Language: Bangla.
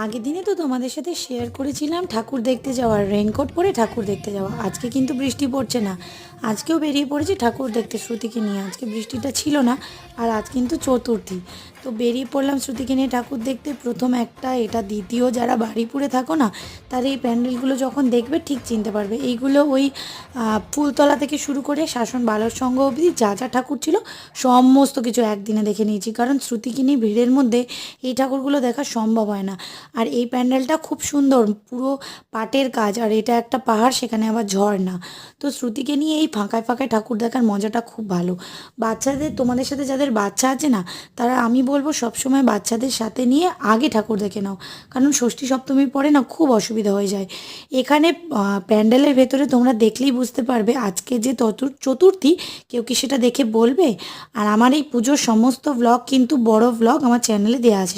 আগের দিনে তো তোমাদের সাথে শেয়ার করেছিলাম ঠাকুর দেখতে যাওয়ার, রেইনকোট পরে ঠাকুর দেখতে যাওয়া। আজকে কিন্তু বৃষ্টি পড়ছে না, আজকেও বেরিয়ে পড়েছি ঠাকুর দেখতে শ্রুতিকে নিয়ে। আজকে বৃষ্টিটা ছিল না, আর আজ কিন্তু চতুর্থী। তো বেরিয়ে পড়লাম শ্রুতিকে নিয়ে ঠাকুর দেখতে। প্রথম একটা এটা, দ্বিতীয় যারা বাড়িপুরে থাকো না, তার এই প্যান্ডেলগুলো যখন দেখবে ঠিক চিনতে পারবে। এইগুলো ওই ফুলতলা থেকে শুরু করে শাসন বালক সংঘ অবধি যা যা ঠাকুর ছিল সমস্ত কিছু একদিনে দেখে নিয়েছি, কারণ শ্রুতিকে নিয়ে ভিড়ের মধ্যে এই ঠাকুরগুলো দেখা সম্ভব হয় না। আর এই প্যান্ডেলটা খুব সুন্দর, পুরো পাটের কাজ, আর এটা একটা পাহাড়, সেখানে আবার ঝর্ণা। তো শ্রুতিকে নিয়ে এই ফাঁকায় ফাঁকায় ঠাকুর দেখার মজাটা খুব ভালো। বাচ্চাদের, তোমাদের সাথে যাদের বাচ্চা আছে না, তারা আমি বলবো সবসময় বাচ্চাদের সাথে নিয়ে আগে ঠাকুর দেখে নাও, কারণ ষষ্ঠী সপ্তমীর পরে না খুব অসুবিধা হয়ে যায়। এখানে প্যান্ডেলের ভেতরে তোমরা দেখলেই বুঝতে পারবে আজকে যে চতুর্থী, কেউ কি সেটা দেখে বলবে? আর আমার এই পুজোর সমস্ত ভ্লগ কিন্তু বড় ভ্লগ আমার চ্যানেলে দেওয়া আছে।